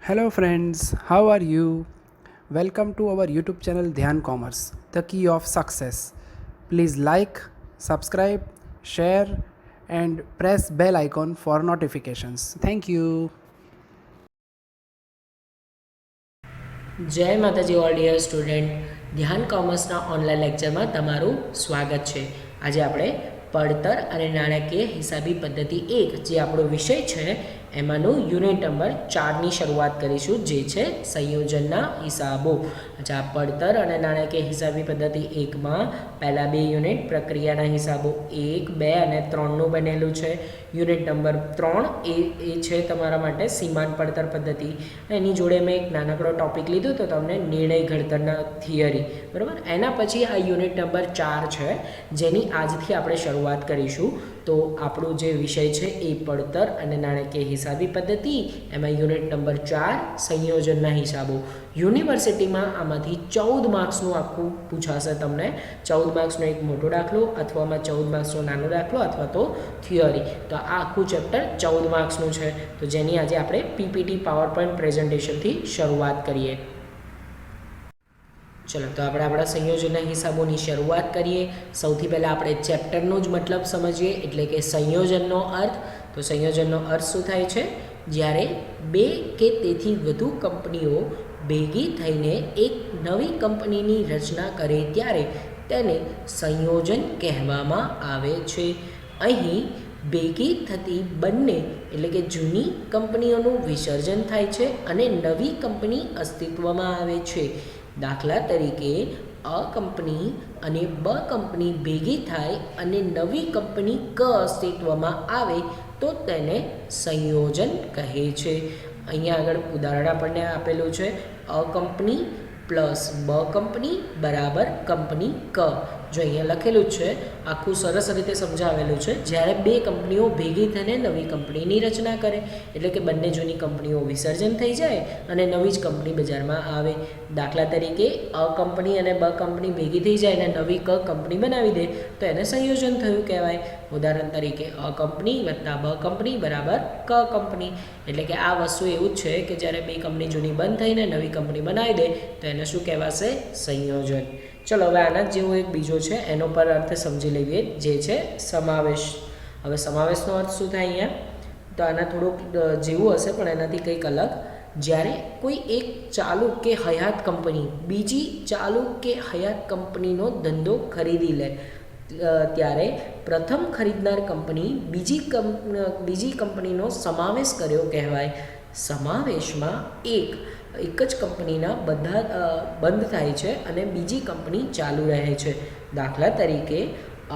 Hello, friends. How are you? Welcome to our YouTube channel Dhyan Commerce, the key of success. Please like, subscribe, share, and press bell icon for notifications. Thank you. જય માતાજી all dear student ધ્યાન કોમર્સના online લેક્ચરમાં તમારું સ્વાગત છે. આજે આપણે પડતર અને નાણાકીય હિસાબી પદ્ધતિ 1 જે આપણો વિષય છે એમાંનું યુનિટ નંબર 4ની શરૂઆત કરીશું, જે છે સંયોજનના હિસાબો. આ પડતર અને નાણાકીય હિસાબી પદ્ધતિ 1માં પહેલા બે યુનિટ પ્રક્રિયાના હિસાબો 1, 2 અને 3નું બનેલું છે. યુનિટ નંબર 3 એ છે તમારા માટે સીમાંત પડતર પદ્ધતિ. એની જોડે મેં એક નાનકડો ટોપિક લીધો તો તમને નિર્ણય ઘડતરના થિયરી, બરાબર. એના પછી આ યુનિટ નંબર 4 છે, જેની આજથી આપણે શરૂઆત કરીશું. તો આપણો જે વિષય છે એ પડતર અને નાણાકીય હિસાબી પદ્ધતિ, એમાં યુનિટ નંબર 4 સંયોજનના હિસાબો. યુનિવર્સિટીમાં આમાંથી 14 માર્ક્સનું આખું પૂછાશે તમને. 14 માર્ક્સનો એક મોટો દાખલો, અથવામાં 14 માર્ક્સનો નાનો દાખલો, અથવા તો થિયરી. તો આ આખું ચેપ્ટર 14 માર્ક્સનું છે, તો જેની આજે આપણે પીપીટી પાવર પોઈન્ટ પ્રેઝન્ટેશનથી શરૂઆત કરીએ. ચલો, તો આપણે આપણા સંયોજનના હિસાબોની શરૂઆત કરીએ. સૌથી પહેલાં આપણે ચેપ્ટરનો જ મતલબ સમજીએ, એટલે કે સંયોજનનો અર્થ. તો સંયોજનનો અર્થ શું થાય છે? જ્યારે બે કે તેથી વધુ કંપનીઓ ભેગી થઈને એક નવી કંપનીની રચના કરે ત્યારે તેને સંયોજન કહેવામાં આવે છે. અહીં ભેગી થતી બંને એટલે કે જૂની કંપનીઓનું વિસર્જન થાય છે અને નવી કંપની અસ્તિત્વમાં આવે છે. દાખલા તરીકે અ કંપની અને બ કંપની ભેગી થાય અને નવી કંપની ક અસ્તિત્વમાં આવે તો તેને સંયોજન કહે છે. અહીંયા આગળ ઉદાહરણ આપણને આપેલું છે, અ કંપની પ્લસ બ કંપની બરાબર કંપની ક. જો અહીંયા લખેલું જ છે, આખું સરસ રીતે સમજાવેલું છે. જ્યારે બે કંપનીઓ ભેગી થઈને નવી કંપનીની રચના કરે, એટલે કે બંને જૂની કંપનીઓ વિસર્જન થઈ જાય અને નવી જ કંપની બજારમાં આવે. દાખલા તરીકે અ કંપની અને બ કંપની ભેગી થઈ જાય અને નવી ક કંપની બનાવી દે તો એને સંયોજન થયું કહેવાય. ઉદાહરણ તરીકે અ કંપની વત્તા બ કંપની બરાબર ક કંપની. એટલે કે આ વસ્તુ એવું જ છે કે જ્યારે બે કંપની જૂની બંધ થઈને નવી કંપની બનાવી દે તો એને શું કહેવાશે? સંયોજન. ચલો, હવે આના જેવો એક બીજો છે, એનો પર અર્થ સમજી લઈએ, જે છે સમાવેશ. હવે સમાવેશનો અર્થ શું થાય અહીંયા? તો આના થોડુંક જેવું હશે પણ એનાથી કંઈક અલગ. જ્યારે કોઈ એક ચાલુ કે હયાત કંપની બીજી ચાલુ કે હયાત કંપનીનો ધંધો ખરીદી લે ત્યારે પ્રથમ ખરીદનાર કંપની બીજી કંપનીનો સમાવેશ કર્યો કહેવાય. સમાવેશમાં એક જ કંપનીના બધા બંધ થાય છે અને બીજી કંપની ચાલુ રહે છે. દાખલા તરીકે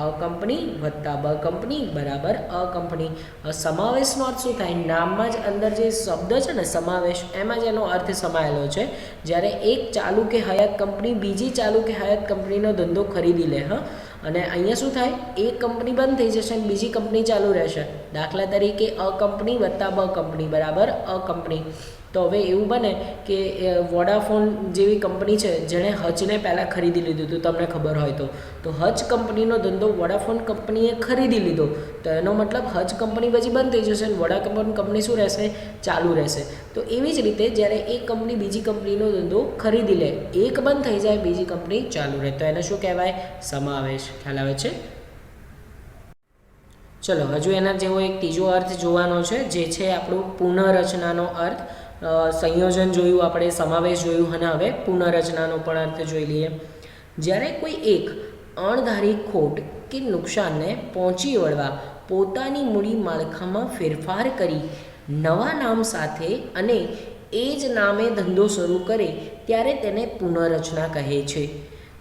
અ કંપની વત્તા બ કંપની બરાબર અ કંપની. સમાવેશનો અર્થ શું થાય? નામમાં જ અંદર જે શબ્દ છે ને સમાવેશ, એમાં જ એનો અર્થ સમાયેલો છે. જ્યારે એક ચાલુ કે હયાત કંપની બીજી ચાલુ કે હયાત કંપનીનો ધંધો ખરીદી લે, અને અહીંયા શું થાય? એક કંપની બંધ થઈ જશે અને બીજી કંપની ચાલુ રહેશે. દાખલા તરીકે અ કંપની વત્તા બ કંપની બરાબર અ કંપની. તો હવે એવું બને કે વોડાફોન જેવી કંપની છે, જેણે હચને પહેલાં ખરીદી લીધું હતું, તમને ખબર હોય તો હચ કંપનીનો ધંધો વોડાફોન કંપનીએ ખરીદી લીધો, તો એનો મતલબ હચ કંપની પછી બંધ થઈ જશે અને વોડાફોન કંપની શું રહેશે? ચાલુ રહેશે. તો એવી જ રીતે જ્યારે એક કંપની બીજી કંપનીનો ધંધો ખરીદી લે, એક બંધ થઈ જાય, બીજી કંપની ચાલુ રહે, તો એને શું કહેવાય? સમાવેશ. ખ્યાલ આવે છે? ચલો, હજુ એના જેવો એક ત્રીજો અર્થ જોવાનો છે, જે છે આપણું પુનઃરચનાનો અર્થ. સંયોજન જોયું આપણે, સમાવેશ જોયું, અને હવે પુનઃરચનાનો પણ અર્થ જોઈ લઈએ. જ્યારે કોઈ એક અણધારી ખોટ કે નુકસાનને પહોંચી વળવા પોતાની મૂડી માળખામાં ફેરફાર કરી નવા નામ સાથે અને એ જ નામે ધંધો શરૂ કરે ત્યારે તેને પુનઃરચના કહે છે.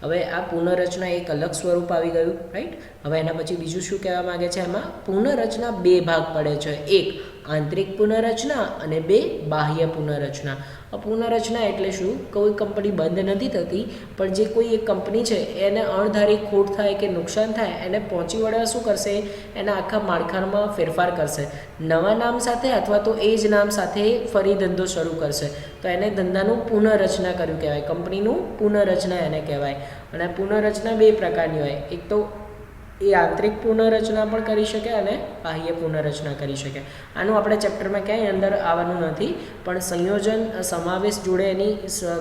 હવે આ પુનઃરચના એક અલગ સ્વરૂપ આવી ગયું, રાઈટ. હવે એના પછી બીજું શું કહેવા માગે છે? એમાં પુનઃરચના બે ભાગ પડે છે, એક આંતરિક પુનઃરચના અને બે બાહ્ય પુનઃરચના. પુનઃરચના એટલે શું? કોઈ કંપની બંધ નથી થતી, પણ જે કોઈ એક કંપની છે એને અણધારી ખોટ થાય કે નુકસાન થાય, એને પહોંચી વળવા શું કરશે? એના આખા માળખામાં ફેરફાર કરશે, નવા નામ સાથે અથવા તો એ જ નામ સાથે ફરી ધંધો શરૂ કરશે. તો એને ધંધાનું પુનઃરચના કર્યું કહેવાય, કંપનીનું પુનઃરચના એને કહેવાય. અને પુનઃરચના બે પ્રકારની હોય. એક તો એ આંતરિક પુનઃરચના પણ કરી શકે અને બાહ્ય પુનઃરચના કરી શકે. આનું આપણે ચેપ્ટરમાં ક્યાંય અંદર આવવાનું નથી, પણ સંયોજન સમાવેશ જોડે એની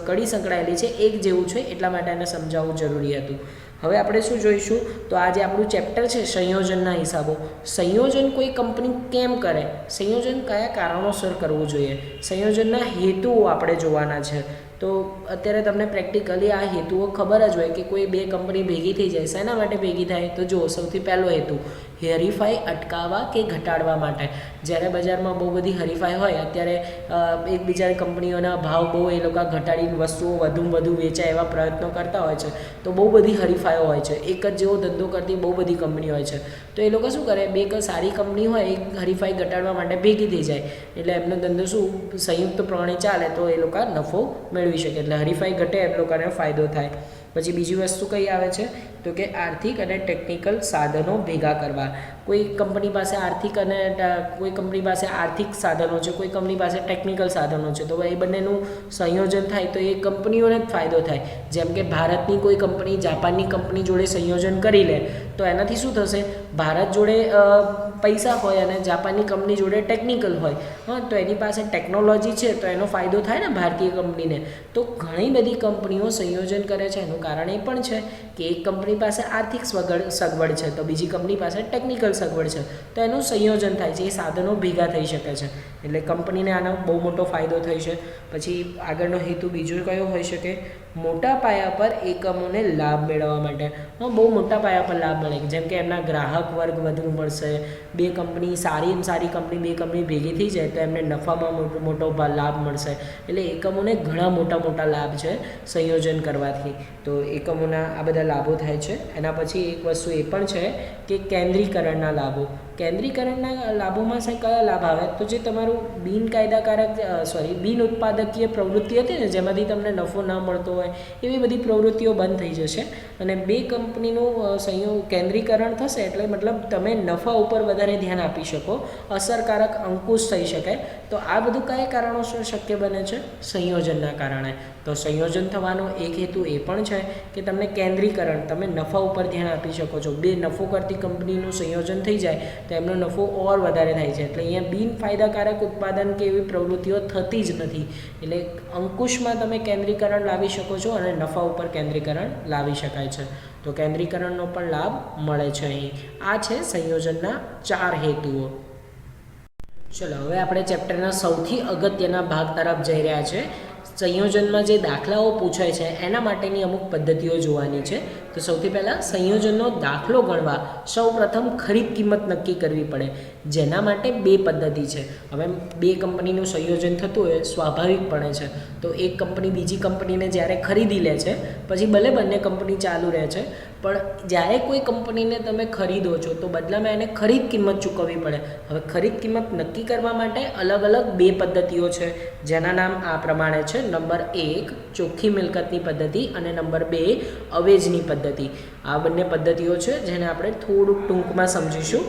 કડી સંકળાયેલી છે, એક જેવું છે, એટલા માટે એને સમજાવવું જરૂરી હતું. હવે આપણે શું જોઈશું, તો આ જે આપણું ચેપ્ટર છે સંયોજનના હિસાબો, સંયોજન કોઈ કંપની કેમ કરે, સંયોજન કયા કારણોસર કરવું જોઈએ, સંયોજનના હેતુઓ આપણે જોવાના છે. તો અત્યારે તમને પ્રેક્ટિકલી આ હેતુઓ ખબર જ હોય કે કોઈ બે કંપની ભેગી થઈ જાય, શેના માટે ભેગી થાય, તો જુઓ સૌથી પહેલો હેતુ હરીફાઈ અટકાવવા કે ઘટાડવા માટે. જ્યારે બજારમાં બહુ બધી હરીફાઈ હોય, અત્યારે એકબીજા કંપનીઓના ભાવ બહુ એ લોકો ઘટાડીને વસ્તુઓ વધુ વેચાય એવા પ્રયત્નો કરતા હોય છે, તો બહુ બધી હરીફાઈઓ હોય છે, એક જ જેવો ધંધો કરતી બહુ બધી કંપની હોય છે, તો એ લોકો શું કરે, બે સારી કંપની હોય એક હરીફાઈ ઘટાડવા માટે ભેગી થઈ જાય, એટલે એમનો ધંધો શું સંયુક્તપણે ચાલે તો એ લોકો નફો મેળવી શકે, એટલે હરીફાઈ ઘટે એ લોકોને ફાયદો થાય. પછી બીજી વસ્તુ કઈ આવે છે, તો કે આર્થિક અને ટેકનિકલ સાધનો ભેગા કરવા. કોઈ કંપની પાસે આર્થિક સાધનો છે, કોઈ કંપની પાસે ટેકનિકલ સાધનો છે, તો એ બંનેનું સંયોજન થાય તો એ કંપનીઓને જ ફાયદો થાય. જેમ કે ભારતની કોઈ કંપની જાપાનની કંપની જોડે સંયોજન કરી લે તો એનાથી શું થશે, ભારત જોડે પૈસા હોય અને જાપાનની કંપની જોડે ટેકનિકલ હોય, તો એની પાસે ટેકનોલોજી છે તો એનો ફાયદો થાય ને ભારતીય કંપનીને. તો ઘણી બધી કંપનીઓ સંયોજન કરે છે, એનું કારણ એ પણ છે કે એક કંપની પાસે આર્થિક સગવડ છે તો બીજી કંપની પાસે ટેકનિકલ સગવડ છે, તો એનું સંયોજન થાય છે, એ સાધનો ભેગા થઈ શકે છે, એટલે કંપનીને આનો બહુ મોટો ફાયદો થઈ છે. પછી આગળનો હેતુ બીજો કયો હોઈ શકે, મોટા પાયા પર એકમોને લાભ મેળવવા માટે. બહુ મોટા પાયા પર લાભ મળે, જેમ કે એમના ગ્રાહક વર્ગ વધુ મળશે, બે કંપની સારી કંપની બે કંપની ભેગી થઈ જાય તો એમને નફામાં મોટો લાભ મળશે, એટલે એકમોને ઘણા મોટા લાભ છે સંયોજન કરવાથી. તો એકમોના આ બધા લાભો થાય છે. એના પછી એક વસ્તુ એ પણ છે કે કેન્દ્રીકરણના લાભો. કેન્દ્રીકરણના લાભોમાં કયા લાભ આવે, તો જે તમારું બિન ઉત્પાદકીય પ્રવૃત્તિ હતી ને, જેમાંથી તમને નફો ના મળતો હોય, એવી બધી પ્રવૃત્તિઓ બંધ થઈ જશે અને બે કંપનીનું કેન્દ્રીકરણ થશે, એટલે મતલબ તમે નફા ઉપર વધારે ધ્યાન આપી શકો, અસરકારક અંકુશ થઈ શકે. તો આ બધું કયા કારણોસર શક્ય બને છે, સંયોજનના કારણે. તો સંયોજન થવાનો એક હેતુ એ પણ છે કે તમને કેન્દ્રીકરણ, તમે નફા ઉપર ધ્યાન આપી શકો છો. બે નફો કરતી કંપનીનું સંયોજન થઈ જાય તો એમનો નફો ઓર વધારે થાય છે, એટલે અહીંયા બિનફાયદાકારક ઉત્પાદન કે એવી પ્રવૃત્તિઓ થતી જ નથી, એટલે અંકુશમાં તમે કેન્દ્રીકરણ લાવી શકો છો અને નફા ઉપર કેન્દ્રીકરણ લાવી શકાય છે. તો કેન્દ્રીકરણનો પણ લાભ મળે છે અહીં. આ છે સંયોજનના 4 હેતુઓ. ચલો હવે આપણે ચેપ્ટરના સૌથી અગત્યના ભાગ તરફ જઈ રહ્યા છે. સંયોજનમાં જે દાખલાઓ પૂછાય છે એના માટેની અમુક પદ્ધતિઓ જોવાની છે. તો સૌથી પહેલાં સંયોજનનો દાખલો ગણવા સૌપ્રથમ ખરીદ કિંમત નક્કી કરવી પડે, જેના માટે 2 પદ્ધતિ છે. હવે 2 કંપનીનું સંયોજન થતું હોય સ્વાભાવિકપણે છે, તો એક કંપની બીજી કંપનીને જ્યારે ખરીદી લે છે, પછી ભલે બંને કંપની ચાલુ રહે છે, પણ જ્યારે કોઈ કંપનીને તમે ખરીદો છો તો બદલામાં એને ખરીદ કિંમત ચૂકવવી પડે. હવે ખરીદ કિંમત નક્કી કરવા માટે અલગ અલગ 2 પદ્ધતિઓ છે, જેના નામ આ પ્રમાણે છે. નંબર 1 ચોખ્ખી મિલકતની પદ્ધતિ અને નંબર 2 અવેજની પદ્ધતિ. આ બંને પદ્ધતિઓ છે જેને આપણે થોડુંક ટૂંકમાં સમજીશું.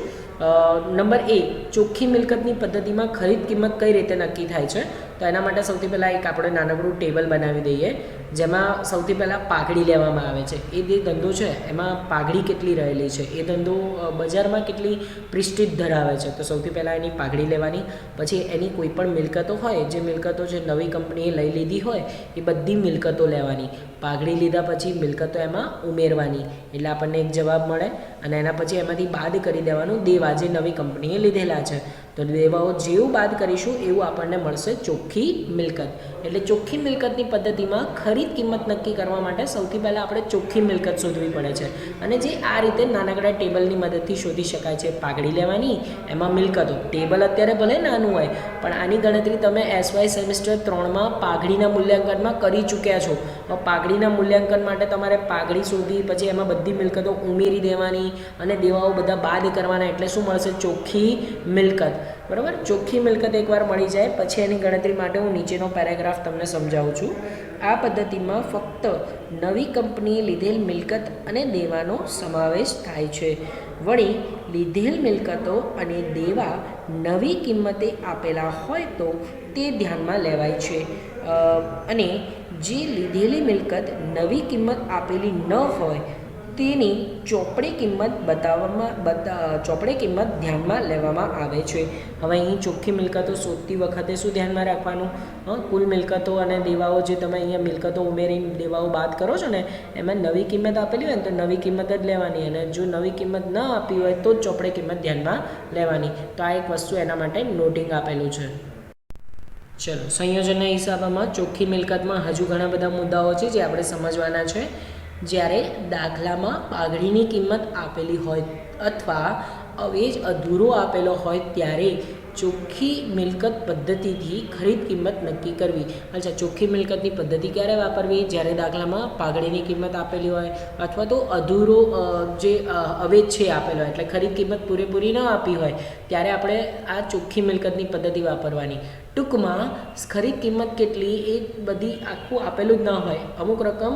નંબર 1 ચોખ્ખી મિલકતની પદ્ધતિમાં ખરીદ કિંમત કઈ રીતે નક્કી થાય છે, તો એના માટે સૌથી પહેલાં એક આપણે નાનકડું ટેબલ બનાવી દઈએ, જેમાં સૌથી પહેલાં પાઘડી લેવામાં આવે છે. એ જે ધંધો છે એમાં પાઘડી કેટલી રહેલી છે, એ ધંધો બજારમાં કેટલી પ્રિસ્ટીજ ધરાવે છે, તો સૌથી પહેલાં એની પાઘડી લેવાની. પછી એની કોઈ પણ મિલકતો હોય, જે મિલકતો જે નવી કંપનીએ લઈ લીધી હોય એ બધી મિલકતો લેવાની. પાઘડી લીધા પછી મિલકતો એમાં ઉમેરવાની, એટલે આપણને એક જવાબ મળે અને એના પછી એમાંથી બાદ કરી દેવાનું દેવા, જે નવી કંપનીએ લીધેલા છે. તો દેવાઓ જેવું બાદ કરીશું એવું આપણને મળશે ચોખ્ખી મિલકત. એટલે ચોખ્ખી મિલકતની પદ્ધતિમાં ખરીદ કિંમત નક્કી કરવા માટે સૌથી પહેલાં આપણે ચોખ્ખી મિલકત શોધવી પડે છે, અને જે આ રીતે નાનકડા ટેબલની મદદથી શોધી શકાય છે. પાઘડી લેવાની, એમાં મિલકતો. ટેબલ અત્યારે ભલે નાનું હોય, પણ આની ગણતરી તમે SY સેમિસ્ટર 3માં પાઘડીના મૂલ્યાંકનમાં કરી ચૂક્યા છો. પાઘડીના મૂલ્યાંકન માટે તમારે પાઘડી શોધી પછી એમાં બધી મિલકતો ઉમેરી દેવાની અને દેવાઓ બધા બાદ કરવાના, એટલે શું મળશે, ચોખ્ખી મિલકત. બરાબર, ચોખ્ખી મિલકત એકવાર મળી જાય પછી એની ગણતરી માટે હું નીચેનો પેરેગ્રાફ તમને સમજાવું છું. આ પદ્ધતિમાં ફક્ત નવી કંપનીએ લીધેલ મિલકત અને દેવાનો સમાવેશ થાય છે. વળી લીધેલ મિલકતો અને દેવા નવી કિંમતે આપેલા હોય તો તે ધ્યાનમાં લેવાય છે, અને જે લીધેલી મિલકત નવી કિંમત આપેલી ન હોય તેની ચોપડી કિંમત ચોપડી કિંમત ધ્યાનમાં લેવામાં આવે છે. હવે અહીં ચોખ્ખી મિલકતો શોધતી વખતે શું ધ્યાનમાં રાખવાનું? કુલ મિલકતો અને દેવાઓ જે તમે અહીંયા મિલકતો ઉમેરીને દેવાઓ બાદ કરો છો ને એમાં નવી કિંમત આપેલી હોય ને તો નવી કિંમત જ લેવાની, અને જો નવી કિંમત ન આપી હોય તો જ ચોપડી કિંમત ધ્યાનમાં લેવાની. તો આ એક વસ્તુ એના માટે નોટિંગ આપેલું છે. ચલો, સંયોજનના હિસાબમાં ચોખ્ખી મિલકતમાં હજુ ઘણા બધા મુદ્દાઓ છે જે આપણે સમજવાના છે. જ્યારે દાખલામાં પાઘડીની કિંમત આપેલી હોય અથવા અવેજ અધૂરો આપેલો હોય ત્યારે ચોખ્ખી મિલકત પદ્ધતિથી ખરીદ કિંમત નક્કી કરવી. અચ્છા, ચોખ્ખી મિલકતની પદ્ધતિ ક્યારે વાપરવી? જ્યારે દાખલામાં પાઘડીની કિંમત આપેલી હોય અથવા તો અધૂરો જે અવેજ છે આપેલો હોય એટલે ખરીદ કિંમત પૂરેપૂરી ન આપી હોય ત્યારે આપણે આ ચોખ્ખી મિલકતની પદ્ધતિ વાપરવાની. ટૂંકમાં ખરીદ કિંમત કેટલી એ બધી આખું આપેલું જ ન હોય, અમુક રકમ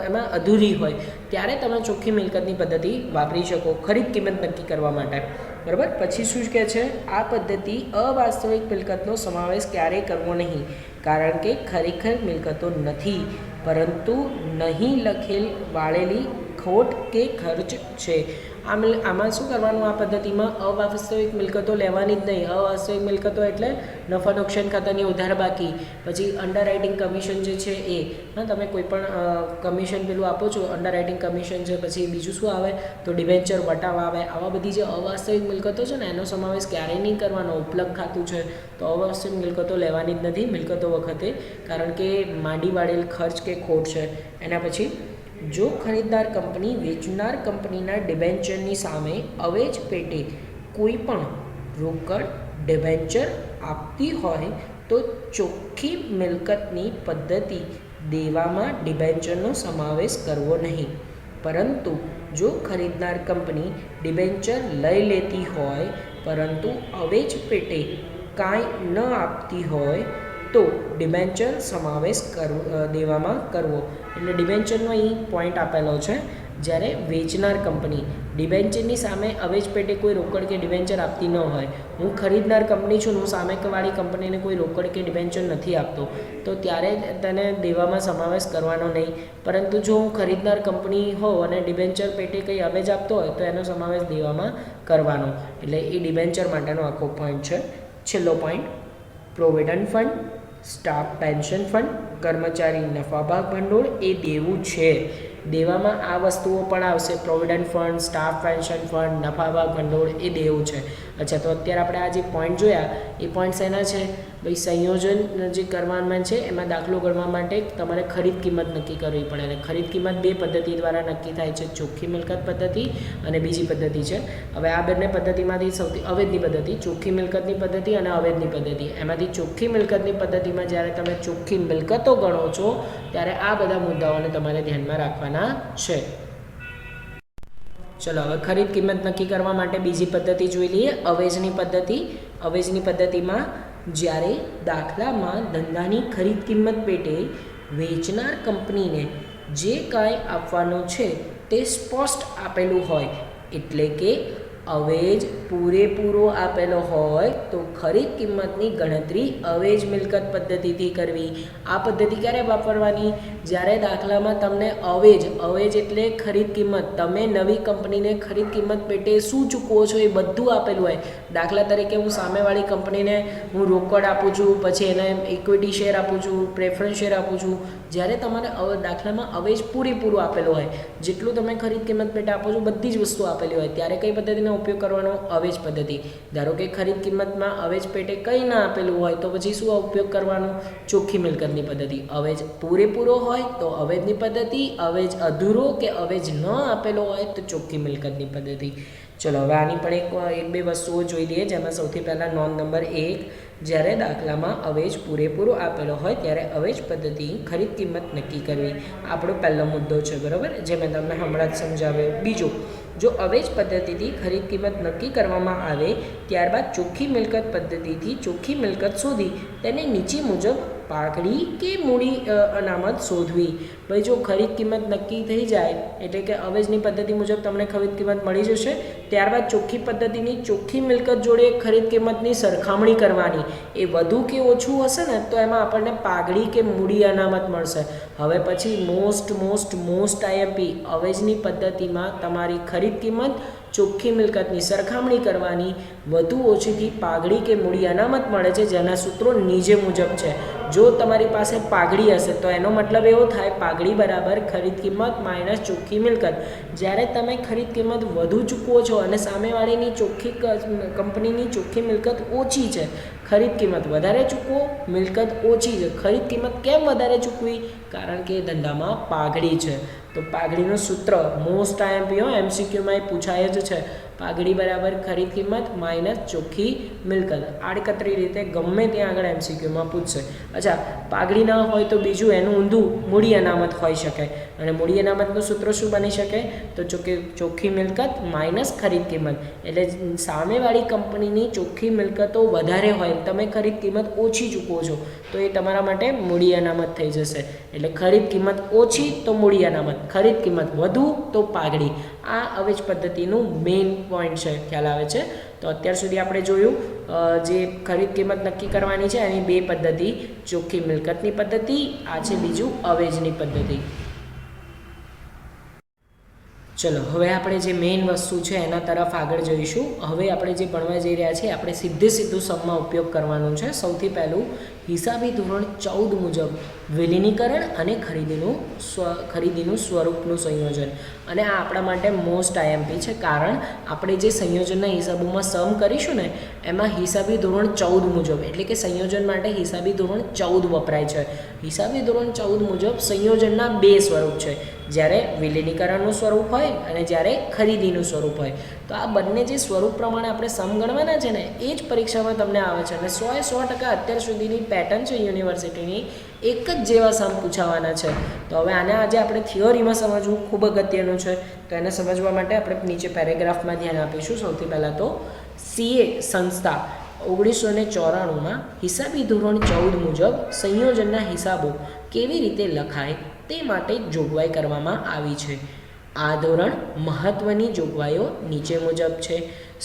એમાં અધૂરી હોય ત્યારે તમે ચોખ્ખી મિલકતની પદ્ધતિ વાપરી શકો ખરીદ કિંમત નક્કી કરવા માટે. બરાબર. પછી શું કહે છે? આ પદ્ધતિ અવાસ્તવિક મિલકતનો સમાવેશ ક્યારેય કરવો નહીં, કારણ કે ખરેખર મિલકતો નથી પરંતુ નહીં લખેલ વાળેલી ખોટ કે ખર્ચ છે. આમાં શું કરવાનું? આ પદ્ધતિમાં અવાસ્તવિક મિલકતો લેવાની જ નહીં. અવાસ્તવિક મિલકતો એટલે નફા નુકસાન ખાતાની ઉધાર બાકી, પછી અંડરરાઇટિંગ કમિશન જે છે એ, તમે કોઈ પણ કમિશન પેલું આપો છો, અંડરરાઇટિંગ કમિશન છે, પછી બીજું શું આવે તો ડિબેન્ચર વટાવા આવે. આવા બધી જે અવાસ્તવિક મિલકતો છે ને એનો સમાવેશ ક્યારેય નહીં કરવાનો. ઉપલબ્ધ ખાતું છે તો અવાસ્તવિક મિલકતો લેવાની જ નથી મિલકતો વખતે, કારણ કે માંડી વાળેલ ખર્ચ કે ખોટ છે. એના પછી જો ખરીદદાર કંપની વેચનાર કંપનીના ડિબેન્ચરની સામે અવેજ પેટે કોઈ પણ રોકડ ડિબેન્ચર આપતી હોય તો ચોખ્ખી મિલકતની પદ્ધતિ દેવામાં ડિબેન્ચરનો સમાવેશ કરવો નહીં. પરંતુ જો ખરીદનાર કંપની ડિબેન્ચર લઈ લેતી હોય પરંતુ અવેજ પેટે કાંઈ ન આપતી હોય તો ડિબેન્ચર સમાવેશ દેવામાં કરવો. એટલે ડિબેન્ચરનો અહીં પોઈન્ટ આપેલો છે. જ્યારે વેચનાર કંપની ડિબેન્ચરની સામે અવેજ પેટે કોઈ રોકડ કે ડિબેન્ચર આપતી ન હોય, હું ખરીદનાર કંપની છું, હું સામેવાળી કંપનીને કોઈ રોકડ કે ડિબેન્ચર નથી આપતો, તો ત્યારે તેને દેવામાં સમાવેશ કરવાનો નહીં. પરંતુ જો હું ખરીદનાર કંપની હોઉં અને ડિબેન્ચર પેટે કંઈ અવેજ આપતો હોય તો એનો સમાવેશ દેવામાં કરવાનો. એટલે એ ડિબેન્ચર માટેનો આખો પોઈન્ટ છે. છેલ્લો point, provident fund, staff pension fund, કર્મચારી નફા ભાગ ભંડોળ એ દેવું છે. દેવામાં આ વસ્તુઓ પણ આવશે. Provident fund, staff pension fund, નફા ભાગ ભંડોળ એ દેવું છે. અચ્છા, તો અત્યારે આપણે આ જે પોઈન્ટ જોયા એ પોઈન્ટ શેના છે? ભાઈ સંયોજન જે કરવાનું છે એમાં દાખલો ગણવા માટે તમારે ખરીદ કિંમત નક્કી કરવી પડે, અને ખરીદ કિંમત બે પદ્ધતિ દ્વારા નક્કી થાય છે, ચોખ્ખી મિલકત પદ્ધતિ અને બીજી પદ્ધતિ છે. હવે આ બંને પદ્ધતિમાંથી સૌથી અવેજની પદ્ધતિ, ચોખ્ખી મિલકતની પદ્ધતિ અને અવેજની પદ્ધતિ. એમાંથી ચોખ્ખી મિલકતની પદ્ધતિમાં જ્યારે તમે ચોખ્ખી મિલકતો ગણો છો ત્યારે આ બધા મુદ્દાઓને તમારે ધ્યાનમાં રાખવાના છે. ચલો, હવે ખરીદ કિંમત નક્કી કરવા માટે બીજી પદ્ધતિ જોઈ લઈએ, અવેજની પદ્ધતિ. અવેજની પદ્ધતિમાં જ્યારે દાખલામાં ધંધાની ખરીદ કિંમત પેટે વેચનાર કંપનીને જે કાંઈ આપવાનું છે તે સ્પષ્ટ આપેલું હોય, એટલે કે અવેજ પૂરેપૂરો આપેલો હોય તો ખરીદ કિંમતની ગણતરી અવેજ મિલકત પદ્ધતિથી કરવી. આ પદ્ધતિ ક્યારે વાપરવાની? જ્યારે દાખલામાં તમને અવેજ એટલે ખરીદ કિંમત, તમે નવી કંપનીને ખરીદ કિંમત પેટે શું ચૂકવો છો એ બધું આપેલું હોય. દાખલા તરીકે હું સામેવાળી કંપનીને હું રોકડ આપું છું, પછી એને ઇક્વિટી શેર આપું છું, પ્રેફરન્સ શેર આપું છું. જ્યારે તમારે દાખલામાં અવેજ પૂરેપૂરું આપેલું હોય, જેટલું તમે ખરીદ કિંમત પેટે આપો છો બધી જ વસ્તુ આપેલી હોય, ત્યારે કઈ પદ્ધતિનો ઉપયોગ કરવાનો? અવેજ પદ્ધતિ. ધારો કે ખરીદ કિંમતમાં અવેજ પેટે કંઈ ના આપેલું હોય તો પછી શું ઉપયોગ કરવાનો? ચોખ્ખી મિલકતની પદ્ધતિ. અવેજ પૂરેપૂરો હોય તો અવેજની પદ્ધતિ, અવેજ અધૂરો કે અવેજ ન આપેલો હોય તો ચોખ્ખી મિલકતની પદ્ધતિ. ચલો, હવે આની પણ એક બે વસ્તુઓ જોઈ લઈએ, જેમાં સૌથી પહેલાં નોંધ નંબર 1, જ્યારે દાખલામાં અવેજ પૂરેપૂરો આપેલો હોય ત્યારે અવેજ પદ્ધતિ ખરીદ કિંમત નક્કી કરવી. આપણો પહેલો મુદ્દો છે, બરાબર, જે મેં તમને હમણાં જ સમજાવ્યો. બીજો, જો અવેજ પદ્ધતિથી ખરીદ કિંમત નક્કી કરવામાં આવે ત્યારબાદ ચોખ્ખી મિલકત પદ્ધતિથી ચોખ્ખી મિલકત શોધી તેને નીચે મુજબ પાઘડી કે મૂડી અનામત શોધવી. ભાઈ જો ખરીદ કિંમત નક્કી થઈ જાય એટલે કે અવેજની પદ્ધતિ મુજબ તમને ખરીદ કિંમત મળી જશે, ત્યારબાદ ચોખ્ખી પદ્ધતિની ચોખ્ખી મિલકત જોડે ખરીદ કિંમતની સરખામણી કરવાની. એ વધુ કે ઓછું હશે ને તો એમાં આપણને પાઘડી કે મૂડી અનામત મળશે. હવે પછી મોસ્ટ આઈએમપી અવેજની પદ્ધતિમાં તમારી ખરીદ કિંમત ચોખ્ખી મિલકતની સરખામણી કરવાની. વધુ ઓછીથી પાઘડી કે મૂડી અનામત મળે છે, જેના સૂત્રો નીચે મુજબ છે. જો તમારી પાસે પાઘડી હશે તો એનો મતલબ એવો થાય પાઘડી બરાબર ખરીદ કિંમત માઇનસ ચોખ્ખી મિલકત. જ્યારે તમે ખરીદ કિંમત વધુ ચૂકવો છો અને સામેવાળીની ચોખ્ખી કંપનીની ચોખ્ખી મિલકત ઓછી છે, ખરીદ કિંમત વધારે ચૂકવો, મિલકત ઓછી છે. ખરીદ કિંમત કેમ વધારે ચૂકવી? કારણ કે ધંધામાં પાઘડી છે. તો પાઘડીનું સૂત્ર મોસ્ટ આઈએમપી MCQમાં એ પૂછાય જ છે. પાઘડી બરાબર ખરીદ કિંમત માઇનસ ચોખ્ખી મિલકત. આડકતરી રીતે ગમે ત્યાં આગળ MCQમાં પૂછશે. અચ્છા, પાઘડી ન હોય તો બીજું એનું ઊંધું મૂડી અનામત હોઈ શકે, અને મૂડી અનામતનું સૂત્ર શું બની શકે? તો ચોખ્ખી મિલકત માઇનસ ખરીદ કિંમત. એટલે સામેવાળી કંપનીની ચોખ્ખી મિલકતો વધારે હોય, તમે ખરીદ કિંમત ઓછી ચૂકવો છો તો એ તમારા માટે મૂડી અનામત થઈ જશે. એટલે ખરીદ કિંમત ઓછી તો મૂડી અનામત, ખરીદ કિંમત વધુ તો પાઘડી. આ અવેજ પદ્ધતિનું મેઇન પોઈન્ટ છે, ખ્યાલ આવે છે? તો અત્યાર સુધી આપણે જોયું જે ખરીદ કિંમત નક્કી કરવાની છે એની બે પદ્ધતિ, ચોખ્ખી મિલકતની પદ્ધતિ, આ છે બીજું અવેજની પદ્ધતિ. ચલો હવે આપણે જે મેઇન વસ્તુ છે એના તરફ આગળ જઈશું. હવે આપણે જે ભણવા જઈ રહ્યા છીએ આપણે સીધું સમમાં ઉપયોગ કરવાનું છે. સૌથી પહેલું હિસાબી ધોરણ 14 મુજબ વિલીનીકરણ અને ખરીદીનું સ્વરૂપનું સંયોજન. અને આ આપણા માટે મોસ્ટ આઈએમપી છે, કારણ આપણે જે સંયોજનના હિસાબોમાં સમ કરીશું ને એમાં હિસાબી ધોરણ 14 મુજબ, એટલે કે સંયોજન માટે હિસાબી ધોરણ 14 વપરાય છે. હિસાબી ધોરણ 14 મુજબ સંયોજનના બે સ્વરૂપ છે, જ્યારે વિલીનીકરણનું સ્વરૂપ હોય અને જ્યારે ખરીદીનું સ્વરૂપ હોય. તો આ બંને જે સ્વરૂપ પ્રમાણે આપણે સમ ગણવાના છે ને એ જ પરીક્ષામાં તમને આવે છે. અને 100% અત્યાર સુધીની પેટર્ન છે યુનિવર્સિટીની, એક જ જેવા સમ પૂછાવાના છે. તો હવે આને આજે આપણે થિયોરીમાં સમજવું ખૂબ અગત્યનું છે. તો એને સમજવા માટે આપણે નીચે પેરેગ્રાફમાં ધ્યાન આપીશું. સૌથી પહેલાં તો CA સંસ્થા 1994માં હિસાબી ધોરણ 14 મુજબ સંયોજનના હિસાબો કેવી રીતે લખાય તે માટે જોગવાઈ કરવામાં આવી છે. આ ધોરણ મહત્ત્વની જોગવાઈઓ નીચે મુજબ છે.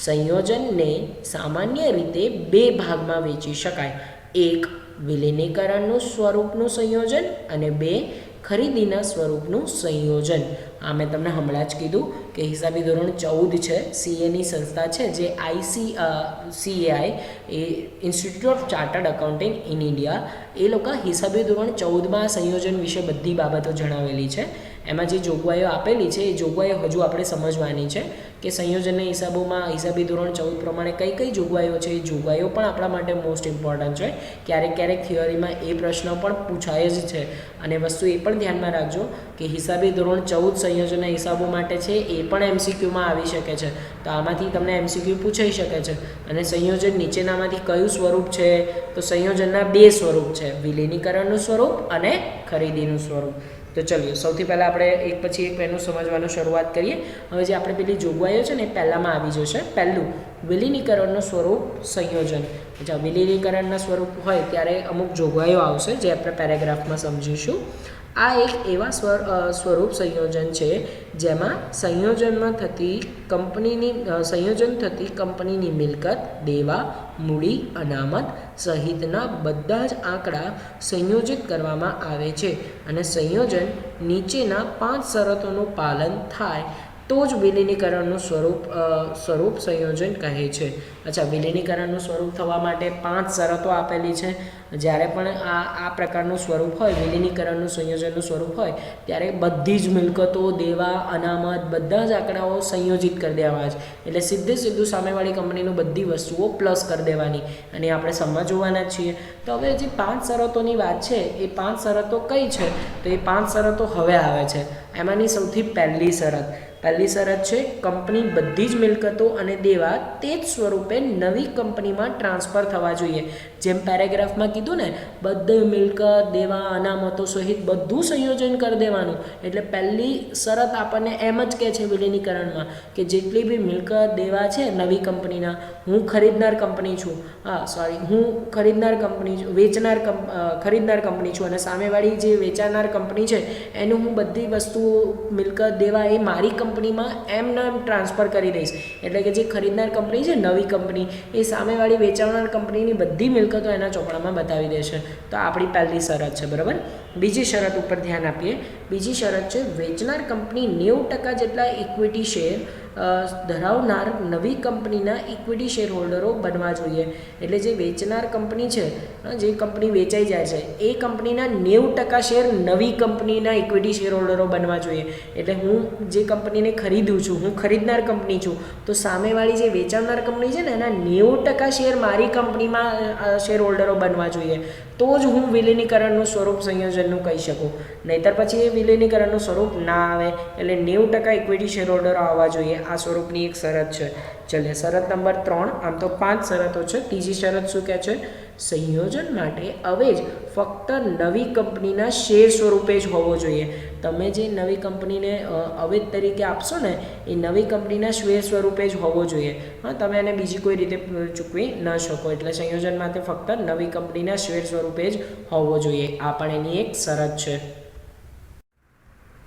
સંયોજનને સામાન્ય રીતે બે ભાગમાં વહેંચી શકાય. 1. વિલીનીકરણનું સ્વરૂપનું સંયોજન અને 2. ખરીદીના સ્વરૂપનું સંયોજન. આ મેં તમને હમણાં જ કીધું કે હિસાબી ધોરણ 14 છે, CAની સંસ્થા છે જે CAI એ institute of chartered accounting in India, એ લોકો હિસાબી ધોરણ 14માં સંયોજન વિશે બધી બાબતો જણાવેલી છે. એમાં જે જોગવાઈઓ આપેલી છે એ જોગવાઈઓ હજુ આપણે સમજવાની છે કે સંયોજનના હિસાબોમાં હિસાબી ધોરણ 14 પ્રમાણે કઈ કઈ જોગવાઈઓ છે. એ જોગવાઈઓ પણ આપણા માટે મોસ્ટ ઇમ્પોર્ટન્ટ છે. ક્યારેક થિયરીમાં એ પ્રશ્ન પણ પૂછાય જ છે. અને વસ્તુ એ પણ ધ્યાનમાં રાખજો કે હિસાબી ધોરણ 14 સંયોજનના હિસાબો માટે છે, એ પણ MCQમાં આવી શકે છે. તો આમાંથી તમને MCQ પૂછાઈ શકે છે. અને સંયોજન નીચેનામાંથી કયું સ્વરૂપ છે? તો સંયોજનના બે સ્વરૂપ છે, વિલીનીકરણનું સ્વરૂપ અને ખરીદીનું સ્વરૂપ. તો ચલીએ સૌથી પહેલાં આપણે એક પછી એક એનું સમજવાનું શરૂઆત કરીએ. હવે જે આપણે પેલી જોગવાઈઓ છે ને એ પહેલાંમાં આવી જશે. પહેલું વિલીનીકરણનું સ્વરૂપ સંયોજન. અચ્છા, વિલીનીકરણના સ્વરૂપ હોય ત્યારે અમુક જોગવાઈઓ આવશે જે આપણે પેરેગ્રાફમાં સમજીશું. આ એક એવા સ્વરૂપ સંયોજન છે જેમાં સંયોજન થતી કંપનીની મિલકત, દેવા, મૂડી, અનામત સહિતના બધા જ આંકડા સંયોજિત કરવામાં આવે છે. અને સંયોજન નીચેના 5 શરતોનું પાલન થાય તો જ વિલીનીકરણનું સ્વરૂપ સંયોજન કહે છે. અચ્છા, વિલીનીકરણનું સ્વરૂપ થવા માટે 5 શરતો આપેલી છે. જ્યારે પણ આ પ્રકારનું સ્વરૂપ હોય, વિલીનીકરણનું સંયોજનનું સ્વરૂપ હોય, ત્યારે બધી જ મિલકતો, દેવા, અનામત બધા જ આંકડાઓ સંયોજિત કરી દેવાના છે. એટલે સીધું સામેવાળી કંપનીનું બધી વસ્તુઓ પ્લસ કરી દેવાની, અને આપણે સમજવાના જ છીએ. તો હવે જે 5 શરતોની વાત છે એ 5 શરતો કઈ છે? તો એ 5 શરતો હવે આવે છે. એમાંની સૌથી પહેલી શરત છે કંપની બધી જ મિલકતો અને દેવા તે જ સ્વરૂપે નવી કંપનીમાં ટ્રાન્સફર થવા જોઈએ. જેમ પેરેગ્રાફમાં કીધું ને બધે મિલકત દેવા અનામતો સહિત બધું સંયોજન કરી દેવાનું. એટલે પહેલી શરત આપણને એમ જ કહે છે વિલીનીકરણમાં કે જેટલી બી મિલકત દેવા છે નવી કંપનીના, હું ખરીદનાર કંપની છું, હું ખરીદનાર કંપની છું, ખરીદનાર કંપની છું અને સામેવાળી જે વેચાનાર કંપની છે એનું હું બધી વસ્તુઓ મિલકત દેવા એ મારી કંપનીમાં એમને ટ્રાન્સફર કરી દઈશ. એટલે કે જે ખરીદનાર કંપની છે નવી કંપની એ સામેવાળી વેચાનાર કંપનીની બધી મિલકતો એના ચોપડામાં બતાવી દેશે. તો આપણી પહેલી શરત છે, બરાબર. બીજી શરત ઉપર ધ્યાન આપીએ. બીજી શરત છે વેચનાર કંપની 90% જેટલા ઇક્વિટી શેર ધરાવનાર નવી કંપનીના ઇક્વિટી શેર હોલ્ડરો બનવા જોઈએ. એટલે જે વેચનાર કંપની છે, જે કંપની વેચાઈ જાય છે એ કંપનીના 90% શેર નવી કંપનીના ઇક્વિટી શેર હોલ્ડરો બનવા જોઈએ. એટલે હું જે કંપનીને ખરીદું છું, હું ખરીદનાર કંપની છું, તો સામેવાળી જે વેચાનાર કંપની છે ને એના 90% શેર મારી કંપનીમાં શેર હોલ્ડરો બનવા જોઈએ. તો જ હું વિલીનીકરણનું સ્વરૂપ સંયોજનનું કહી શકું. નહીંતર પછી એ વિલીનીકરણનું સ્વરૂપ ના આવે. એટલે 90% ઇક્વિટી શેર હોલ્ડરો આવવા જોઈએ. આ સ્વરૂપની એક શરત છે. ચલે શરત નંબર 3. આમ તો 5 શરતો છે. ત્રીજી શરત શું કહે છે? સંયોજન માટે અવેજ ફક્ત નવી કંપનીના શેર સ્વરૂપે જ હોવો જોઈએ. તમે જે નવી કંપનીને અવેજ તરીકે આપશો ને એ નવી કંપનીના શેર સ્વરૂપે જ હોવો જોઈએ. તમે એને બીજી કોઈ રીતે ચૂકવી ન શકો. એટલે સંયોજન માટે ફક્ત નવી કંપનીના શેર સ્વરૂપે જ હોવો જોઈએ. આ પણ એની એક શરત છે.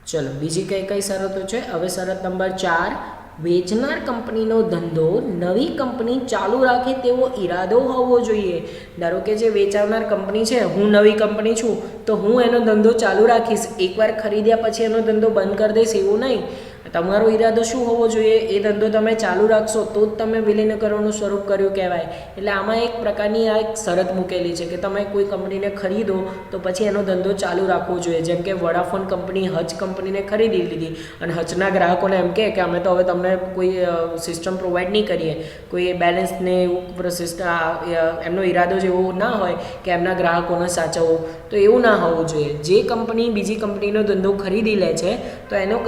ચલો બીજી કઈ કઈ શરતો છે? હવે શરત નંબર 4. વેચનાર કંપનીનો ધંધો નવી કંપની ચાલુ રાખે તેવો ઈરાદો હોવો જોઈએ. ધારો કે જે વેચાવનાર કંપની છે, હું નવી કંપની છું તો હું એનો ધંધો ચાલુ રાખીશ. એકવાર ખરીદ્યા પછી એનો ધંધો બંધ કરી દઈશ એવું નહીં. તમારો ઈરાદો શું હોવો જોઈએ? એ ધંધો તમે ચાલુ રાખશો તો જ તમે વિલીનીકરણનું સ્વરૂપ કર્યું કહેવાય. એટલે આમાં એક પ્રકારની આ એક શરત મૂકેલી છે કે તમે કોઈ કંપનીને ખરીદો તો પછી એનો ધંધો ચાલુ રાખવો જોઈએ. જેમ કે વોડાફોન કંપની હચ કંપનીને ખરીદી લીધી અને હચના ગ્રાહકોને એમ કહે કે અમે તો હવે તમને કોઈ સિસ્ટમ પ્રોવાઈડ નહીં કરીએ, કોઈ બેલેન્સને એવું સિસ્ટમ, એમનો ઈરાદો જેવો ના હોય કે એમના ગ્રાહકોને સાચવવો. તો એવું ના હોવું જોઈએ. જે કંપની બીજી કંપનીનો ધંધો ખરીદી લે છે તો એનો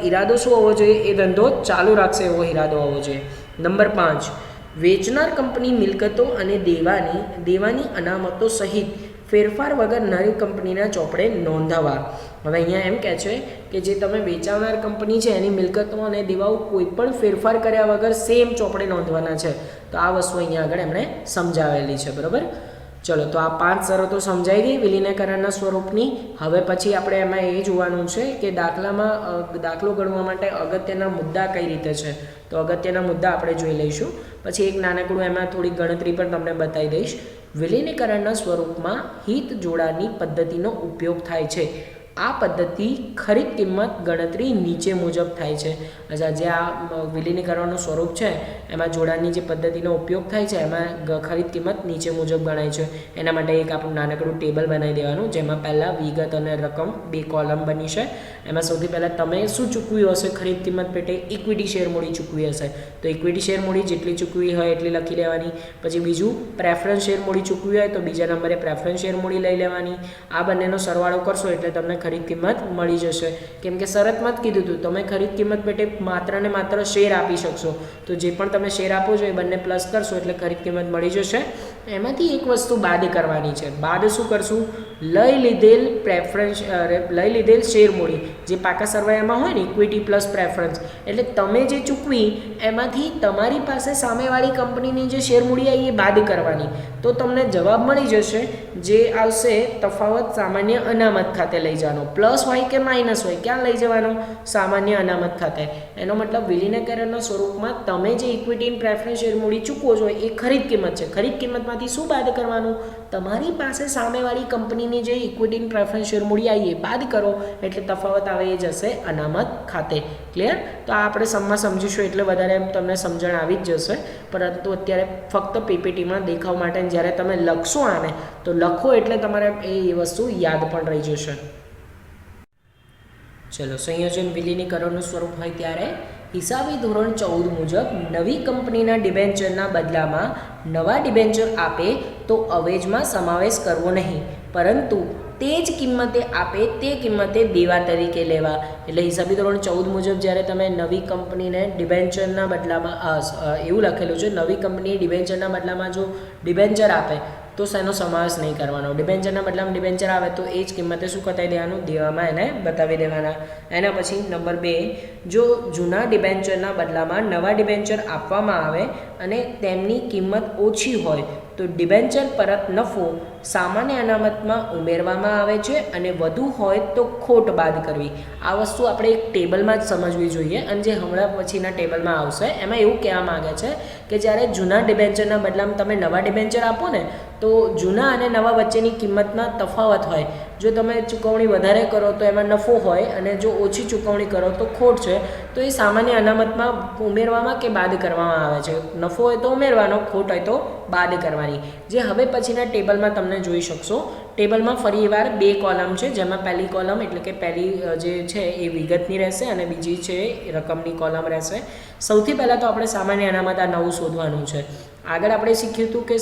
ઈરાદો શું હોવો જોઈએ? એ ધંધો ચાલુ રાખશે એવો ઈરાદો હોવો જોઈએ. નંબર 5. વેચનાર કંપની મિલકતો અને દેવાની અનામતો સહિત ફેરફાર વગર નવી કંપનીના ચોપડે નોંધાવા. હવે અહીંયા એમ કહે છે કે જે તમે વેચાવનાર કંપની છે એની મિલકતો અને દેવાઓ કોઈ પણ ફેરફાર કર્યા વગર સેમ ચોપડે નોંધવાના છે. તો આ વસ્તુ અહીંયા આગળ એમણે સમજાવેલી છે, બરાબર. ચલો તો આ 5 શરતો સમજાઈ ગઈ વિલીનીકરણના સ્વરૂપની. હવે પછી આપણે એમાં એ જોવાનું છે કે દાખલો ગણવા માટે અગત્યના મુદ્દા કઈ રીતે છે. તો અગત્યના મુદ્દા આપણે જોઈ લઈશું. પછી એક નાનકડું એમાં થોડી ગણતરી પણ તમને બતાવી દઈશ. વિલીનીકરણના સ્વરૂપમાં હિત જોડાણની પદ્ધતિનો ઉપયોગ થાય છે. આ પદ્ધતિ ખરીદ કિંમત ગણતરી નીચે મુજબ થાય છે. અચ્છા, જે આ વિલીનીકરણનું સ્વરૂપ છે એમાં જોડાણની જે પદ્ધતિનો ઉપયોગ થાય છે એમાં ખરીદ કિંમત નીચે મુજબ ગણાય છે. એના માટે એક આપણું નાનકડું ટેબલ બનાવી દેવાનું, જેમાં પહેલાં વિગત અને રકમ 2 કોલમ બની છે. એમાં સૌથી પહેલાં તમે શું ચૂકવ્યું હશે? ખરીદ કિંમત પેટે ઇક્વિટી શેર મૂડી ચૂકવી હશે તો ઇક્વિટી શેર મૂડી જેટલી ચૂકવી હોય એટલી લખી લેવાની. પછી બીજું પ્રેફરન્સ શેર મૂડી ચૂકવી હોય તો બીજા નંબરે પ્રેફરન્સ શેર મૂડી લઈ લેવાની. આ બંનેનો સરવાળો કરશો એટલે તમને ખરીદ કિંમત મળી જશે. કેમ કે શરતમાં જ કીધું હતું તમે ખરીદ કિંમત પેટે માત્ર ને માત્ર શેર આપી શકશો. તો જે પણ તમે શેર આપો છો એ બંને પ્લસ કરશો એટલે ખરીદ કિંમત મળી જશે. એમાંથી એક વસ્તુ બાદ કરવાની છે. બાદ શું કરશું? લઈ લીધેલ શેર મૂડી જે પાકા સરવાળામાં હોય ને ઇક્વિટી પ્લસ પ્રેફરન્સ, એટલે તમે જે ચૂકવી એમાંથી તમારી પાસે સામેવાળી કંપનીની જે શેર મૂડી આવી એ બાદ કરવાની. તો તમને જવાબ મળી જશે. જે આવશે તફાવત સામાન્ય અનામત ખાતે લઈ જવાનો. પ્લસ હોય કે માઇનસ હોય, ક્યાં લઈ જવાનો? સામાન્ય અનામત ખાતે. એનો મતલબ વિલીનીકરણના સ્વરૂપમાં તમે જે ઇક્વિટી અને પ્રેફરન્સ શેર મૂડી ચૂકવો છો એ ખરીદ કિંમત છે. ખરીદ કિંમતમાંથી શું બાદ કરવાનું? તમારી પાસે સામેવાળી કંપનીની જે ઇક્વિટી અને પ્રેફરન્સ શેર મૂડી આવી એ બાદ કરો એટલે તફાવત આવે એ જશે અનામત ખાતે. ક્લિયર? તો આ આપણે સમમાં સમજીશું એટલે વધારે તમને સમજણ આવી જ જશે. પરંતુ અત્યારે ફક્ત પીપીટીમાં દેખાવ માટે જ્યારે તમે લખશો આને તો લખો એટલે તમારે એ વસ્તુ યાદ પણ રહી જશે. ચલો, સંયોજન વિલીનીકરણનું સ્વરૂપ હોય ત્યારે હિસાબી ધોરણ 14 મુજબ નવી કંપનીના ડિબેન્ચરના બદલામાં નવા ડિબેન્ચર આપે તો અવેજમાં સમાવેશ કરવો નહીં, પરંતુ તે જ કિંમતે આપે તે કિંમતે દેવા તરીકે લેવા. એટલે હિસાબી ધોરણ 14 મુજબ જ્યારે તમે નવી કંપનીને ડિબેન્ચરના બદલામાં એવું લખેલું છે, નવી કંપની ડિબેન્ચરના બદલામાં જો ડિબેન્ચર આપે તો શેનો સમાવેશ નહીં કરવાનો. ડિબેન્ચરના બદલામાં ડિબેન્ચર આવે તો એ જ કિંમતે શું કરાવી દેવાનું, દેવામાં એને બતાવી દેવાના. એના પછી નંબર 2, જો જૂના ડિબેન્ચરના બદલામાં નવા ડિબેન્ચર આપવામાં આવે અને તેમની કિંમત ઓછી હોય તો ડિબેન્ચર પરત નફો સામાન્ય અનામતમાં ઉમેરવામાં આવે છે અને વધુ હોય તો ખોટ બાદ કરવી. આ વસ્તુ આપણે એક ટેબલમાં જ સમજવી જોઈએ અને જે હમણાં પછીના ટેબલમાં આવશે એમાં એવું કહેવા માગે છે કે જ્યારે જૂના ડિબેન્ચરના બદલામાં તમે નવા ડિબેન્ચર આપો ને તો જૂના અને નવા વચ્ચેની કિંમતમાં તફાવત હોય. જો તમે ચૂકવણી વધારે કરો તો એમાં નફો હોય અને જો ઓછી ચૂકવણી કરો તો ખોટ છે, તો એ સામાન્ય અનામતમાં ઉમેરવામાં કે બાદ કરવામાં આવે છે. નફો હોય તો ઉમેરવાનો, ખોટ હોય તો બાદ કરવાની. જે હવે પછીના ટેબલમાં તમને જોઈ શકશો. ટેબલમાં ફરી વાર 2 કોલમ છે, જેમાં પહેલી કોલમ એટલે કે પહેલી જે છે એ વિગતની રહેશે અને બીજી છે રકમની કોલમ રહેશે. સૌથી પહેલાં તો આપણે સામાન્ય અનામત આ નવું શોધવાનું છે. આગળ આપણે શીખ્યું હતું કે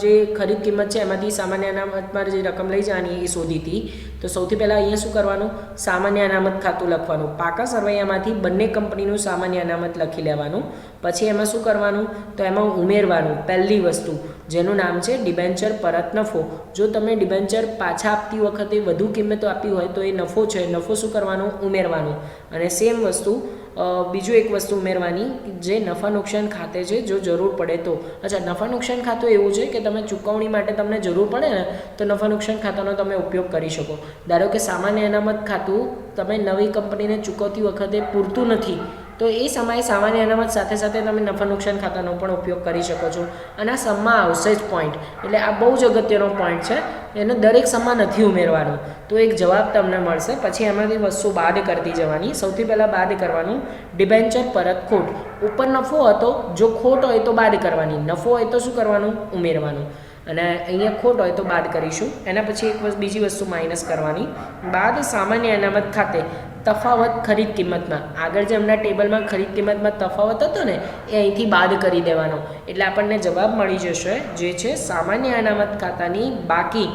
જે ખરીદ કિંમત છે એમાંથી સામાન્ય અનામતમાં જે રકમ લઈ જવાની એ શોધી હતી. તો સૌથી પહેલાં અહીંયા શું કરવાનું, સામાન્ય અનામત ખાતું લખવાનું. પાકા સરવૈયામાંથી બંને કંપનીનું સામાન્ય અનામત લખી લેવાનું. પછી એમાં શું કરવાનું, તો એમાં ઉમેરવાનું પહેલી વસ્તુ જેનું નામ છે ડિબેન્ચર પરત નફો. જો તમે ડિબેન્ચર પાછા આપતી વખતે વધુ કિંમતો આપી હોય તો એ નફો છે, નફો શું કરવાનું, ઉમેરવાનું. અને સેમ વસ્તુ બીજું એક વસ્તુ ઉમેરવાની જે નફા નુકસાન ખાતે છે જો જરૂર પડે તો. અચ્છા, નફા નુકસાન ખાતું એવું છે કે તમે ચૂકવણી માટે તમને જરૂર પડે ને તો નફા નુકસાન ખાતાનો તમે ઉપયોગ કરી શકો. ધારો કે સામાન્ય અનામત ખાતું તમે નવી કંપનીને ચૂકવતી વખતે પૂરતું નથી તો એ સમયે સામાન્ય અનામત સાથે સાથે તમે નફા નુકસાન ખાતાનો પણ ઉપયોગ કરી શકો છો. અને આ સમમાં આવશે જ પોઈન્ટ, એટલે આ બહુ જ અગત્યનો પોઈન્ટ છે. એને દરેક સમમાં નથી ઉમેરવાનું. તો એક જવાબ તમને મળશે, પછી એમાંથી વસ્તુ બાદ કરતી જવાની. સૌથી પહેલાં બાદ કરવાનું ડિબેન્ચર પરત ખોટ. ઉપર નફો હતો, જો ખોટ હોય તો બાદ કરવાની, નફો હોય તો શું કરવાનું, ઉમેરવાનું. અને અહીંયા ખોટ હોય તો બાદ કરીશું. એના પછી એક બીજી વસ્તુ માઇનસ કરવાની. બાદ સામાન્ય અનામત ખાતે તફાવત ખરીદ કિંમતમાં. આગળ જે હમણાં ટેબલમાં ખરીદ કિંમતમાં તફાવત હતો ને એ અહીંથી બાદ કરી દેવાનો. એટલે આપણને જવાબ મળી જશે જે છે સામાન્ય અનામત ખાતાની બાકી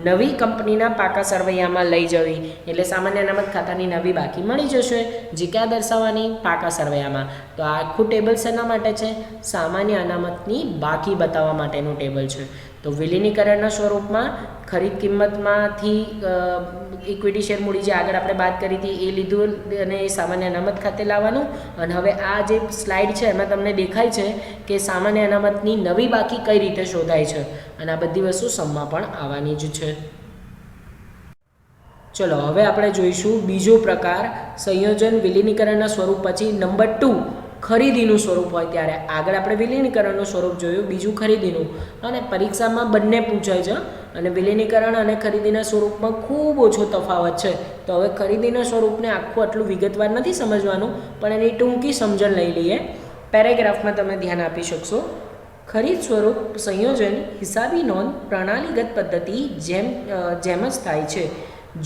નવી કંપનીના પાકા સરવૈયામાં લઈ જવી. એટલે સામાન્ય અનામત ખાતાની નવી બાકી મળી જશે, જે ક્યાં દર્શાવવાની, પાકા સરવૈયામાં. તો આ આખું ટેબલ શેના માટે છે, સામાન્ય અનામતની બાકી બતાવવા માટેનું ટેબલ છે. તો વિલીનીકરણના સ્વરૂપમાં ખરીદ કિંમતમાંથી ઇક્વિટી શેર મૂડી જે આગળ આપણે વાત કરી હતી એ લીધું અને એ સામાન્ય અનામત ખાતે લાવવાનું. અને હવે આ જે સ્લાઇડ છે એમાં તમને દેખાય છે કે સામાન્ય અનામતની નવી બાકી કઈ રીતે શોધાય છે અને આ બધી વસ્તુ સમમાં પણ આવવાની જ છે. ચલો હવે આપણે જોઈશું બીજો પ્રકાર, સંયોજન વિલીનીકરણના સ્વરૂપ પછી નંબર 2 ખરીદીનું સ્વરૂપ હોય ત્યારે. આગળ આપણે વિલીનીકરણનું સ્વરૂપ જોયું, બીજું ખરીદીનું. અને પરીક્ષામાં બંને પૂછાય છે અને વિલીનીકરણ અને ખરીદીના સ્વરૂપમાં ખૂબ ઓછો તફાવત છે. તો હવે ખરીદીના સ્વરૂપને આખું આટલું વિગતવાર નથી સમજવાનું, પણ એની ટૂંકી સમજણ લઈ લઈએ. પેરેગ્રાફમાં તમે ધ્યાન આપી શકશો. ખરીદ સ્વરૂપ સંયોજન હિસાબી નોંધ પ્રણાલીગત પદ્ધતિ જેમ જ થાય છે.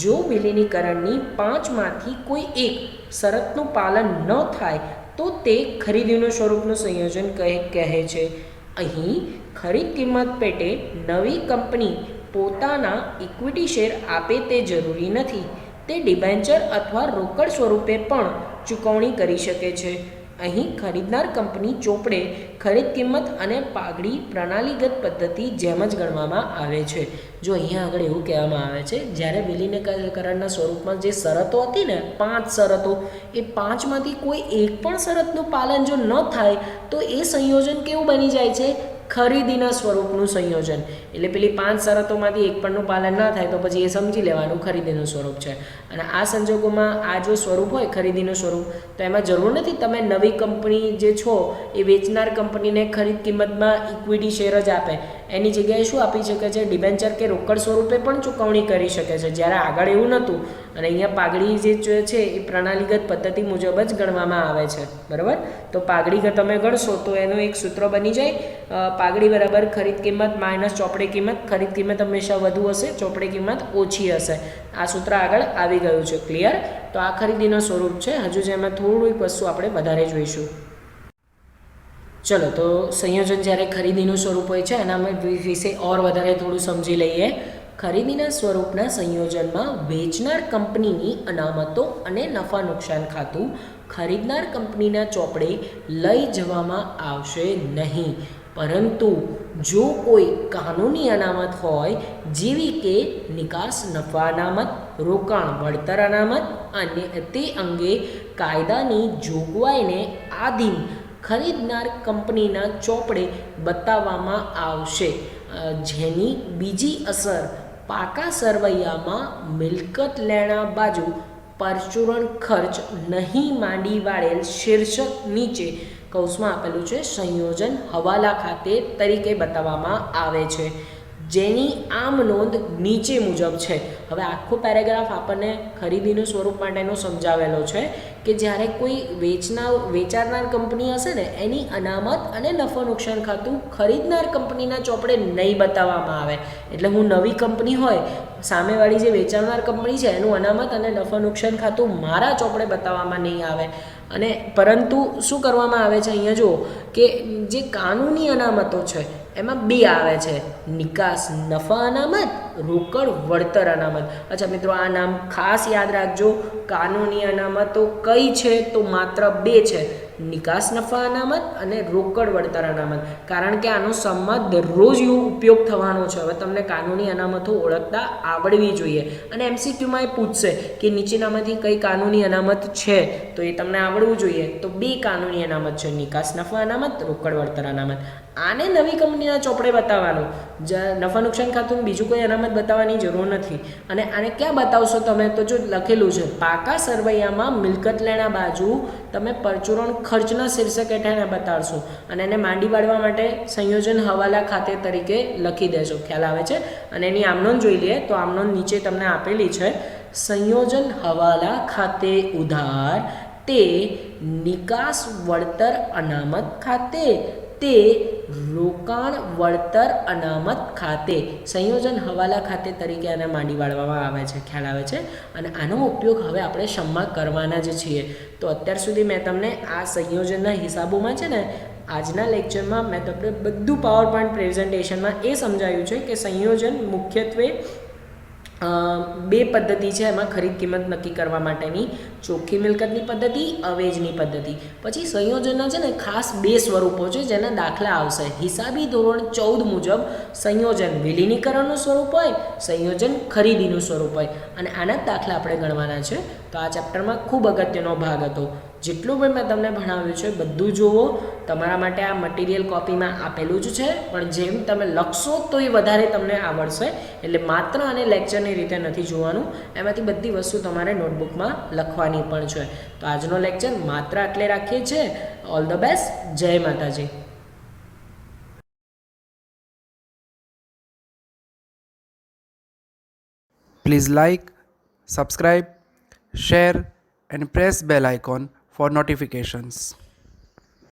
જો વિલીનીકરણની 5માંથી કોઈ એક શરતનું પાલન ન થાય તો તે ખરીદીનું સ્વરૂપનું સંયોજન કહે છે. અહીં ખરીદ કિંમત પેટે નવી કંપની પોતાના ઇક્વિટી શેર આપે તે જરૂરી નથી. તે ડિબેન્ચર અથવા રોકડ સ્વરૂપે પણ ચૂકવણી કરી શકે છે. અહીં ખરીદનાર કંપની ચોપડે ખરીદ કિંમત અને પાઘડી પ્રણાલીગત પદ્ધતિ જેમ જ ગણવામાં આવે છે. જો અહીંયા આગળ એવું કહેવામાં આવે છે જ્યારે વિલીનીકરણના સ્વરૂપમાં જે શરતો હતી ને 5 શરતો, એ 5માંથી કોઈ એક પણ શરતનું પાલન જો ન થાય તો એ સંયોજન કેવું બની જાય છે, ખરીદીના સ્વરૂપનું સંયોજન. એટલે પેલી 5 શરતોમાંથી એક પણનું પાલન ન થાય તો પછી એ સમજી લેવાનું ખરીદીનું સ્વરૂપ છે. અને આ સંજોગોમાં આ જો સ્વરૂપ હોય ખરીદીનું સ્વરૂપ, તો એમાં જરૂર નથી તમે નવી કંપની જે છો એ વેચનાર કંપનીને ખરીદ કિંમતમાં ઇક્વિટી શેર જ આપે. એની જગ્યાએ શું આપી શકે છે, ડિબેન્ચર કે રોકડ સ્વરૂપે પણ ચૂકવણી કરી શકે છે, જ્યારે આગળ એવું નહોતું. અને અહીંયા પાઘડી જે છે એ પ્રણાલીગત પદ્ધતિ મુજબ જ ગણવામાં આવે છે. બરાબર, તો પાઘડી તમે ગણશો તો એનું એક સૂત્ર બની જાય, પાઘડી બરાબર ખરીદ કિંમત માઇનસ ચોપડી કિંમત. ખરીદ કિંમત હંમેશા વધુ હશે, ચોપડી કિંમત ઓછી હશે. આ સૂત્ર આગળ આવી ગયું છે. ક્લિયર? તો આ ખરીદીનું સ્વરૂપ છે. હજુ જેમાં થોડું એક વસ્તુ આપણે વધારે જોઈશું. ચલો, તો સંયોજન જ્યારે ખરીદીનું સ્વરૂપ હોય છે એના વિશે ઓર વધારે થોડું સમજી લઈએ. ખરીદીના સ્વરૂપના સંયોજનમાં વેચનાર કંપનીની અનામતો અને નફા નુકસાન ખાતું ખરીદનાર કંપનીના ચોપડે લઈ જવામાં આવશે નહીં, પરંતુ જો કોઈ કાનૂની અનામત હોય જેવી કે નિકાસ નફા અનામત, રોકાણ વળતર અનામત અને તે અંગે કાયદાની જોગવાઈને આધીન ખરીદનાર કંપનીના ચોપડે બતાવવામાં આવશે, જેની બીજી અસર પાકા સરવૈયામાં મિલકત લેણા બાજુ પરચુરણ ખર્ચ નહીં માંડી વાળેલ શીર્ષક નીચે કૌંસમાં આપેલું છે સંયોજન હવાલા ખાતે તરીકે બતાવવામાં આવે છે, જેની આમ નોંધ નીચે મુજબ છે. હવે આખો પેરેગ્રાફ આપણને ખરીદીનું સ્વરૂપ માટેનો સમજાવેલો છે કે જ્યારે કોઈ વેચારનાર કંપની હશે ને એની અનામત અને નફો નુકસાન ખાતું ખરીદનાર કંપનીના ચોપડે નહીં બતાવવામાં આવે. એટલે હું નવી કંપની હોય, સામેવાળી જે વેચારનાર કંપની છે એનું અનામત અને નફો નુકસાન ખાતું મારા ચોપડે બતાવવામાં નહીં આવે. અને પરંતુ શું કરવામાં આવે છે અહીંયા જુઓ કે જે કાનૂની અનામતો છે એમાં બે આવે છે, નિકાસ નફા અનામત, રોકડ વળતર અનામત. અચ્છા મિત્રો, આ નામ ખાસ યાદ રાખજો. કાનૂની અનામતો કઈ છે તો માત્ર બે છે, નિકાસ નફા અનામત અને રોકડ વળતર અનામત. કારણ કે આનો સમમાં દરરોજ એવો ઉપયોગ થવાનો છે. હવે તમને કાનૂની અનામતો ઓળખતા આવડવી જોઈએ અને એમસીક્યુમાં એ પૂછશે કે નીચેનામાંથી કઈ કાનૂની અનામત છે, તો એ તમને આવડવું જોઈએ. તો બે કાનૂની અનામત છે, નિકાસ નફા અનામત, રોકડ વળતર અનામત. આને નવી કંપનીના ચોપડે બતાવવાનું, નફા નુકસાન ખાતું બીજું કોઈ અનામત બતાવવાની જરૂર નથી. અને આને ક્યાં બતાવશો તમે? તો જો લખેલું છે પાકા સરવૈયામાં મિલકત લેણા બાજુ તમે પરચુરણ ખર્ચના શીર્ષક હેઠળ બતાવશો અને એને માંડી પાડવા માટે સંયોજન હવાલા ખાતે તરીકે લખી દેશો. ખ્યાલ આવે છે? અને એની આમનોંધ જોઈ લઈએ તો આમનોંધ નીચે તમને આપેલી છે, સંયોજન હવાલા ખાતે ઉધાર તે નિકાસ વળતર અનામત ખાતે તે રોકાણ વળતર અનામત ખાતે સંયોજન હવાલા ખાતે તરીકે આને માંડી વાળવામાં આવે છે. ખ્યાલ આવે છે? અને આનો ઉપયોગ હવે આપણે શમમાં કરવાના જ છીએ. તો અત્યાર સુધી મેં તમને આ સંયોજનના હિસાબોમાં છે ને આજના લેક્ચરમાં મેં તમને બધું પાવર પોઈન્ટ પ્રેઝન્ટેશનમાં એ સમજાવ્યું છે કે સંયોજન મુખ્યત્વે બે પદ્ધતિ છે એમાં ખરીદ કિંમત નક્કી કરવા માટેની, ચોખ્ખી મિલકતની પદ્ધતિ, અવેજની પદ્ધતિ. પછી સંયોજનના છે ને ખાસ બે સ્વરૂપો છે જેના દાખલા આવશે. હિસાબી ધોરણ 14 મુજબ સંયોજન વિલીનીકરણનું સ્વરૂપ હોય, સંયોજન ખરીદીનું સ્વરૂપ હોય અને આના જ દાખલા આપણે ગણવાના છે. તો આ ચેપ્ટરમાં ખૂબ અગત્યનો ભાગ હતો. જેટલું પણ મેં તમને ભણાવ્યું છે બધું જુઓ. તમારા માટે આ મટીરિયલ કોપીમાં આપેલું જ છે, પણ જેમ તમે લખશો તો એ વધારે તમને આવડશે. એટલે માત્ર આને લેક્ચરની રીતે નથી જોવાનું, એમાંથી બધી વસ્તુ તમારે નોટબુકમાં લખવાની પણ છે. તો આજનો લેક્ચર માત્ર આટલે રાખીએ છીએ. All the best. જય માતાજી. Please like, subscribe, share and press bell icon for notifications.